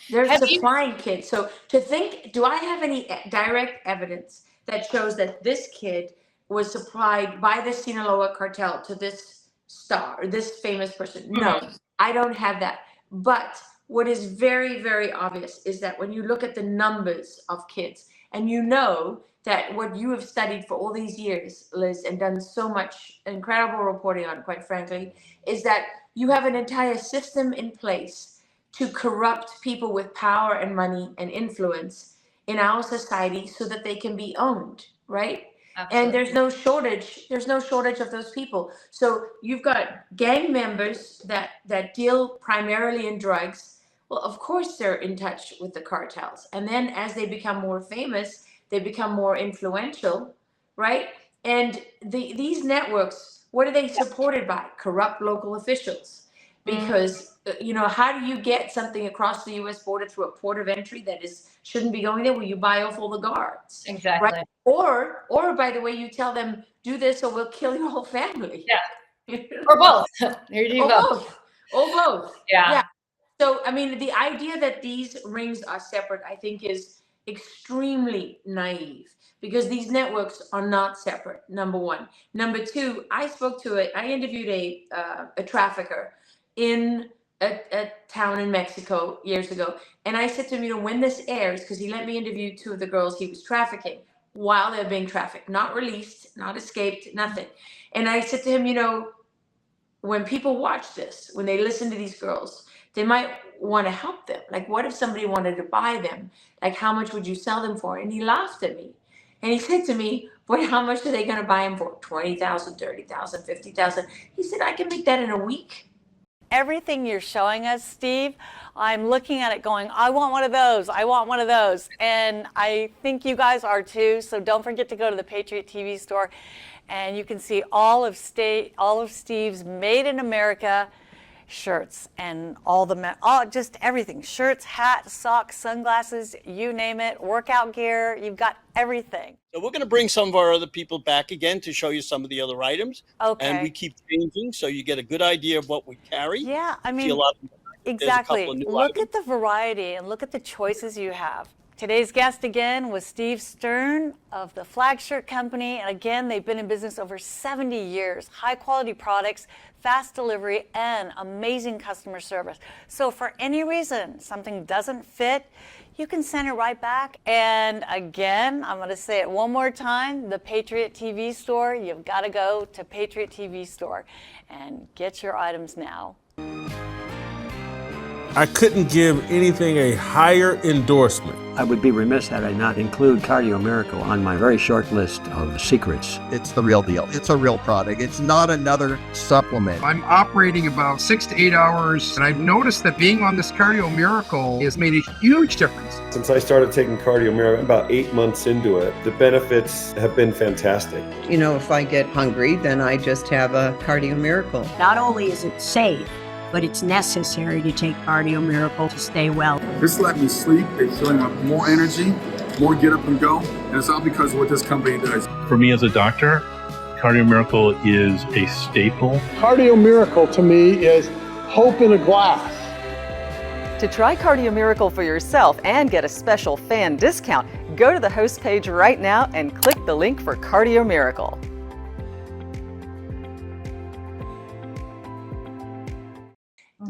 They're Have you- supplying kids. So to think, do I have any direct evidence that shows that this kid was supplied by the Sinaloa cartel to this star, or this famous person? No, I don't have that. But what is very, very obvious is that when you look at the numbers of kids, and you know that what you have studied for all these years, Liz, and done so much incredible reporting on, quite frankly, is that you have an entire system in place to corrupt people with power and money and influence in our society so that they can be owned, right? Absolutely. And there's no shortage of those people. So you've got gang members that deal primarily in drugs. Well, of course they're in touch with the cartels. And then as they become more famous, they become more influential, right? And these networks, what are they supported by? Corrupt local officials. Because you know, how do you get something across the U.S. border through a port of entry that shouldn't be going there? Well, you buy off all the guards, Exactly. right? Or by the way, you tell them, do this or we'll kill your whole family. Yeah. Or both. There you Or go. both. Or both. Yeah. So I mean, the idea that these rings are separate, I think, is extremely naive, because these networks are not separate. Number one. Number two, I interviewed a trafficker in a town in Mexico years ago. And I said to him, you know, when this airs, because he let me interview 2 of the girls he was trafficking while they're being trafficked, not released, not escaped, nothing. And I said to him, you know, when people watch this, when they listen to these girls, they might want to help them. Like, what if somebody wanted to buy them? Like, how much would you sell them for? And he laughed at me. And he said to me, "But how much are they going to buy them for? 20,000, 30,000, 50,000?" He said, "I can make that in a week." Everything you're showing us, Steve, I'm looking at it going, I want one of those. I want one of those. And I think you guys are too. So don't forget to go to the Patriot TV store, and you can see all of Steve's Made in America shirts and just everything. Shirts, hats, socks, sunglasses, you name it, workout gear, you've got everything. So we're going to bring some of our other people back again to show you some of the other items. Okay. And we keep changing, so you get a good idea of what we carry. Yeah, I See a mean, lot of, exactly. there's a couple of new Look items. at the variety and look at the choices you have. Today's guest again was Steve Stern of the Flag Shirt Company. And again, they've been in business over 70 years. High quality products, fast delivery, and amazing customer service. So for any reason something doesn't fit, you can send it right back. And again, I'm going to say it one more time, the Patriot TV store. You've got to go to Patriot TV store and get your items now. I couldn't give anything a higher endorsement. I would be remiss had I not include Cardio Miracle on my very short list of secrets. It's the real deal. It's a real product. It's not another supplement. I'm operating about 6 to 8 hours, and I've noticed that being on this Cardio Miracle has made a huge difference. Since I started taking Cardio Miracle, about 8 months into it, the benefits have been fantastic. You know, if I get hungry, then I just have a Cardio Miracle. Not only is it safe, but it's necessary to take Cardio Miracle to stay well. This let me sleep. It's feeling up more energy, more get up and go, and it's all because of what this company does. For me as a doctor, Cardio Miracle is a staple. Cardio Miracle to me is hope in a glass. To try Cardio Miracle for yourself and get a special fan discount, go to the host page right now and click the link for Cardio Miracle.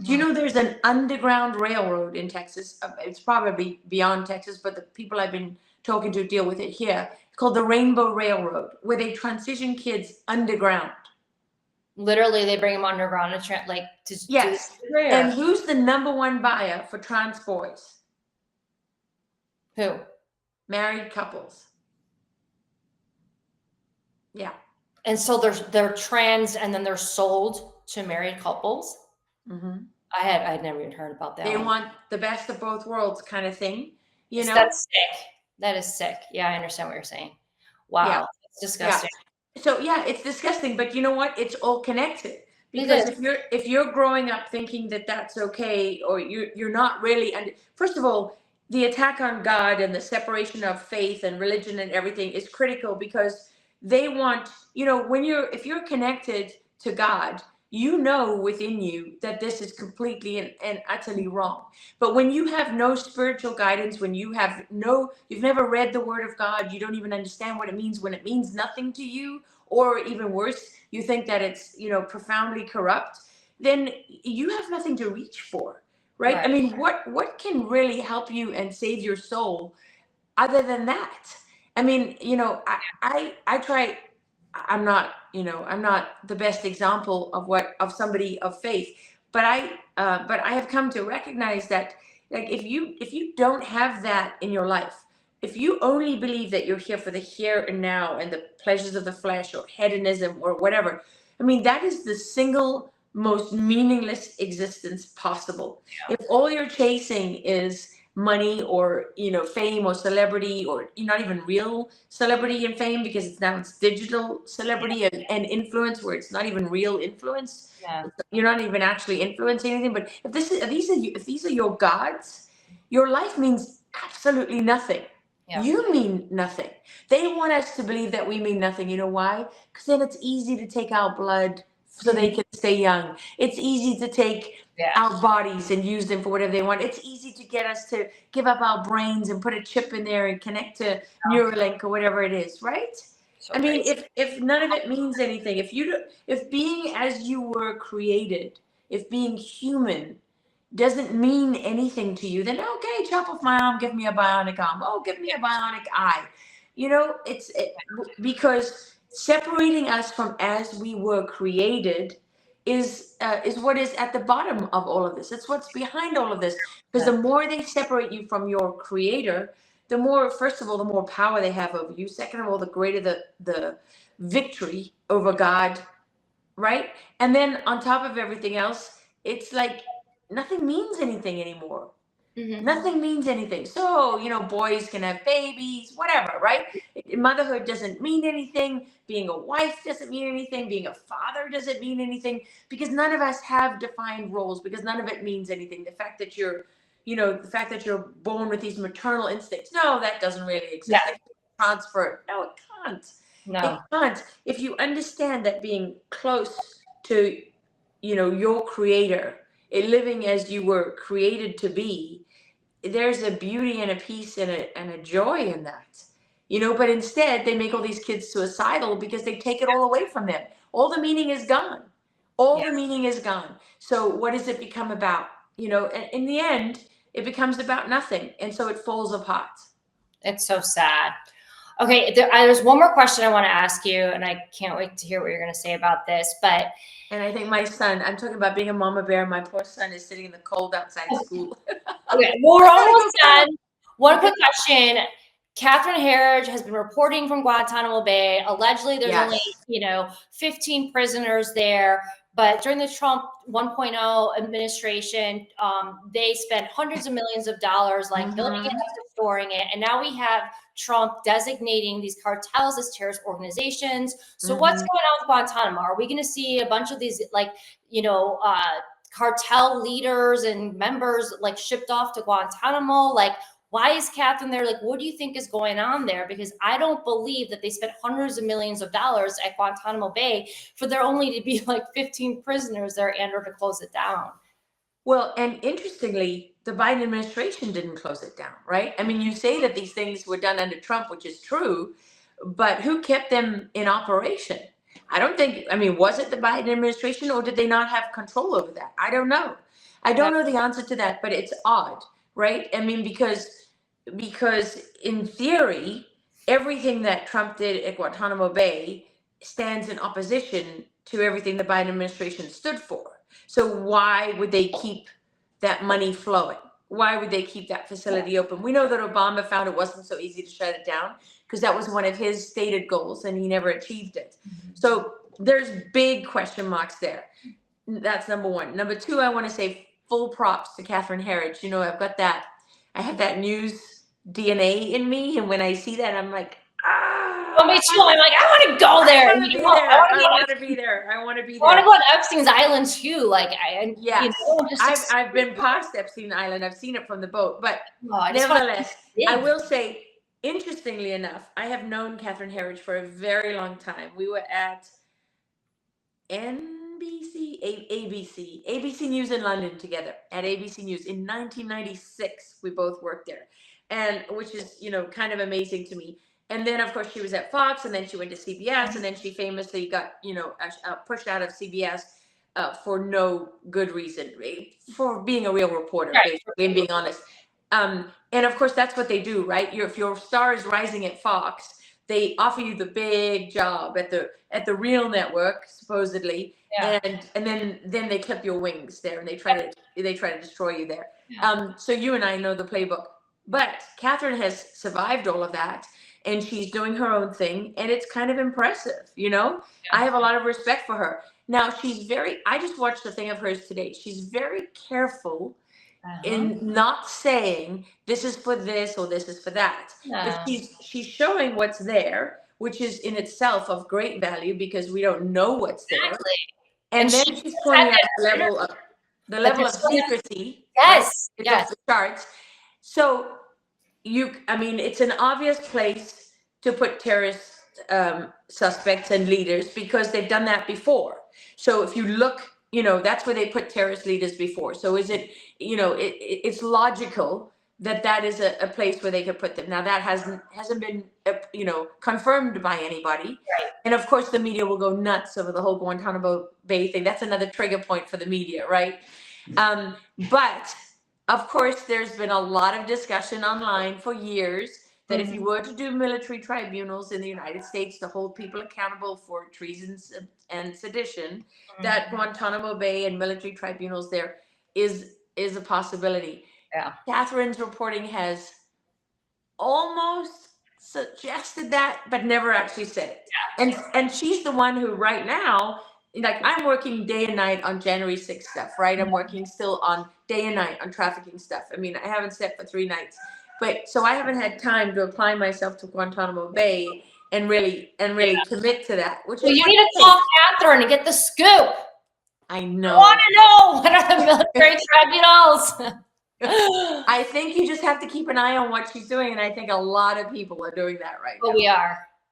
Do you know there's an underground railroad in Texas? It's probably beyond Texas, but the people I've been talking to deal with it here. It's called the Rainbow Railroad, where they transition kids underground. Literally, they bring them underground to Yes. And who's the #1 buyer for trans boys? Who? Married couples. Yeah. And so they're trans, and then they're sold to married couples. Mm-hmm. I'd never even heard about that. They want the best of both worlds, kind of thing. You know, that's sick. That is sick. Yeah, I understand what you're saying. Wow, yeah. it's disgusting. Yeah. So yeah, it's disgusting. But you know what? It's all connected. Because if you're growing up thinking that that's okay, or you're not really, and first of all, the attack on God and the separation of faith and religion and everything is critical, because they want, if you're connected to God, you know within you that this is completely and utterly wrong. But when you have no spiritual guidance, when you've never read the Word of God, you don't even understand what it means, when it means nothing to you, or even worse, you think that it's, profoundly corrupt, then you have nothing to reach for, right? I mean, what can really help you and save your soul other than that? I mean, I try. I'm not the best example of somebody of faith, but I have come to recognize that, like, if you don't have that in your life, if you only believe that you're here for the here and now and the pleasures of the flesh or hedonism or whatever, I mean, that is the single most meaningless existence possible. Yeah. If all you're chasing is money or fame or celebrity, or not even real celebrity and fame, because it's digital celebrity and influence, where it's not even real influence. Yeah. You're not even actually influencing anything. But if these are your gods, your life means absolutely nothing. Yeah. You mean nothing. They want us to believe that we mean nothing. You know why? Because then it's easy to take our blood so they can stay young. It's easy to take our bodies and use them for whatever they want. It's easy to get us to give up our brains and put a chip in there and connect to Neuralink or whatever it is, right? So I mean, if none of it means anything, if being as you were created, if being human doesn't mean anything to you, then okay, chop off my arm, give me a bionic arm. Oh, give me a bionic eye. Because separating us from as we were created is what is at the bottom of all of this. It's what's behind all of this. Because the more they separate you from your creator, the more, first of all, the more power they have over you. Second of all, the greater the victory over God, right? And then on top of everything else, it's like nothing means anything anymore. Mm-hmm. Nothing means anything. So, boys can have babies, whatever, right? Motherhood doesn't mean anything. Being a wife doesn't mean anything. Being a father doesn't mean anything, because none of us have defined roles, because none of it means anything. The fact that you're born with these maternal instincts, no, that doesn't really exist. Yeah. It can transfer. No, it can't. No. It can't. If you understand that being close to, your creator, living as you were created to be, there's a beauty and a peace and a joy in that, but instead they make all these kids suicidal because they take it all away from them. All the meaning is gone. The meaning is gone. So what does it become about? In the end, it becomes about nothing. And so it falls apart. It's so sad. Okay, there's one more question I want to ask you, and I can't wait to hear what you're going to say about this. And I think my son, I'm talking about being a mama bear. My poor son is sitting in the cold outside school. Okay, well, we're almost done. One quick question. Catherine Herridge has been reporting from Guantanamo Bay. Allegedly, there's only 15 prisoners there. But during the Trump 1.0 administration, they spent hundreds of millions of dollars, building it up, storing it. And now we have Trump designating these cartels as terrorist organizations. So what's going on with Guantanamo? Are we going to see a bunch of these, cartel leaders and members like shipped off to Guantanamo. Like, why is Catherine there? Like, what do you think is going on there? Because I don't believe that they spent hundreds of millions of dollars at Guantanamo Bay for there only to be like 15 prisoners there and or to close it down. Well, and interestingly, the Biden administration didn't close it down, right? I mean, you say that these things were done under Trump, which is true, but who kept them in operation? I don't think, I mean, was it the Biden administration or did they not have control over that? I don't know. I don't know the answer to that, but it's odd, right? I mean, because in theory, everything that Trump did at Guantanamo Bay stands in opposition to everything the Biden administration stood for. So why would they keep that money flowing? Why would they keep that facility open? We know that Obama found it wasn't so easy to shut it down because that was one of his stated goals and he never achieved it. So there's big question marks there. That's number one. Number two, I want to say full props to Catherine Herridge. You know, I have that news DNA in me. And when I see that, I'm like, Well, me too. I'm like, I want to go there. I want to be there. I want to be there. I want to be there. I want to go on Epstein's Island too. Like, yes, you know, I've been past Epstein Island. I've seen it from the boat. But I nevertheless, I will say, interestingly enough, I have known Catherine Herridge for a very long time. We were at ABC News in London together at ABC News in 1996. We both worked there, and which is, you know, kind of amazing to me. And then, of course, she was at Fox, and then she went to CBS, and then she famously got, you know, pushed out of CBS for no good reason, right? For being a real reporter, basically, and being honest. And of course, that's what they do, right? If your star is rising at Fox, they offer you the big job at the real network, supposedly, and then they clip your wings there, and they try to destroy you there. So you and I know the playbook, but Catherine has survived all of that. And she's doing her own thing, and it's kind of impressive, you know? I have a lot of respect for her. Now, I just watched a thing of hers today. She's very careful in not saying this is for this or this is for that. But she's showing what's there, which is in itself of great value because we don't know what's there. And then she's pointing out the level of secrecy. Yes. It's off the charts. So it's an obvious place to put terrorist suspects and leaders because they've done that before. So if you look, you know, that's where they put terrorist leaders before. So is it, you know, it's logical that is a place where they could put them. Now that hasn't been, you know, confirmed by anybody. Right. And of course the media will go nuts over the whole Guantanamo Bay thing. That's another trigger point for the media, right? But of course, there's been a lot of discussion online for years that if you were to do military tribunals in the United States to hold people accountable for treason and sedition, that Guantanamo Bay and military tribunals there is a possibility. Yeah. Catherine's reporting has almost suggested that, but never actually said it. Yeah. And she's the one who right now, like, I'm working day and night on January 6th stuff, right? I'm working still on day and night on trafficking stuff. I mean, I haven't slept for 3 nights, but so I haven't had time to apply myself to Guantanamo Bay and really commit to that. Which you need to call Catherine and get the scoop. I know. I want to know, what are the military tribunals? I think you just have to keep an eye on what she's doing, and I think a lot of people are doing that right now.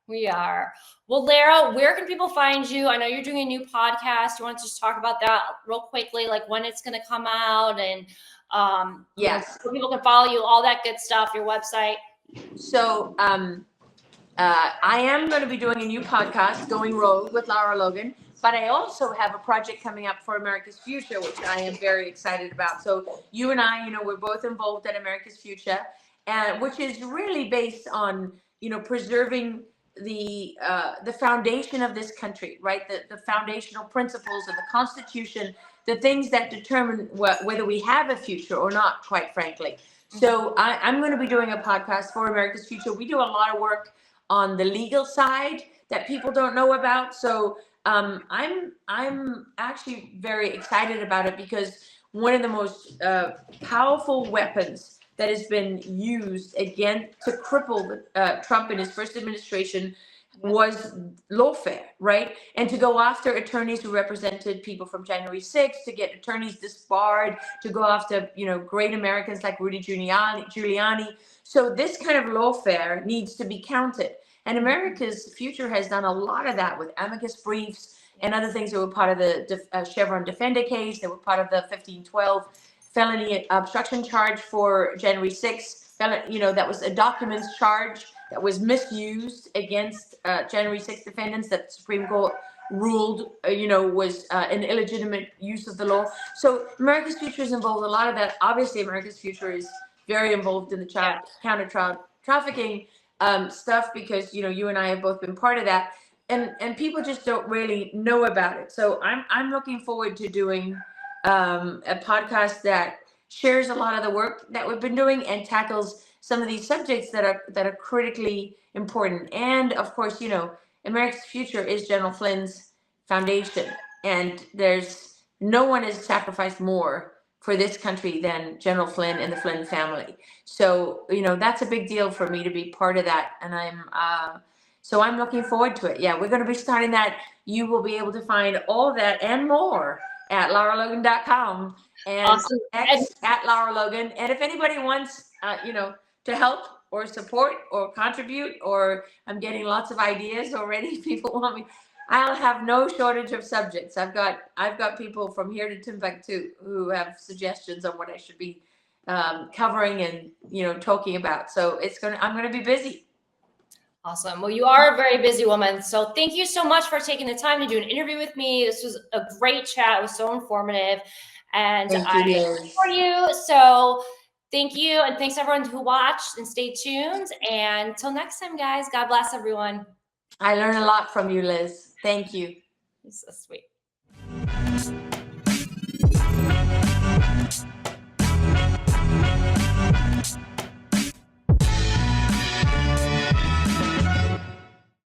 We are. Well, Lara, where can people find you? I know you're doing a new podcast. You want to just talk about that real quickly, like when it's going to come out and yes, so people can follow you, all that good stuff, your website. So I am going to be doing a new podcast, Going Rogue with Lara Logan, but I also have a project coming up for America's Future, which I am very excited about. So you and I, you know, we're both involved in America's Future, which is really based on, you know, preserving the foundation of this country, right? The foundational principles of the Constitution, the things that determine whether we have a future or not, quite frankly. So I'm going to be doing a podcast for America's Future. We do a lot of work on the legal side that people don't know about. So I'm actually very excited about it because one of the most powerful weapons that has been used again to cripple Trump in his first administration was lawfare, right? And to go after attorneys who represented people from January 6th, to get attorneys disbarred, to go after, great Americans like Rudy Giuliani. So this kind of lawfare needs to be counted. And America's Future has done a lot of that with amicus briefs and other things that were part of the Chevron Defender case. They were part of the 1512 felony obstruction charge for January 6th. That was a documents charge that was misused against January 6th defendants that the Supreme Court ruled, was an illegitimate use of the law. So America's Future is involved in a lot of that. Obviously, America's Future is very involved in the counter trafficking stuff because, you and I have both been part of that. And people just don't really know about it. So I'm looking forward to doing a podcast that shares a lot of the work that we've been doing and tackles some of these subjects that are critically important. And of course, America's Future is General Flynn's foundation, and there's no one has sacrificed more for this country than General Flynn and the Flynn family. So, that's a big deal for me to be part of that. And I'm looking forward to it. Yeah, we're going to be starting that. You will be able to find all that and more at laralogan.com and Awesome. at Lara Logan. And if anybody wants, to help or support or contribute, or I'm getting lots of ideas already. People want me. I'll have no shortage of subjects. I've got people from here to Timbuktu who have suggestions on what I should be covering and talking about. So I'm gonna be busy. Awesome. Well, you are a very busy woman. So thank you so much for taking the time to do an interview with me. This was a great chat. It was so informative. And I'm here for you. So thank you. And thanks everyone who watched, and stay tuned. And until next time, guys, God bless everyone. I learned a lot from you, Liz. Thank you. You're so sweet.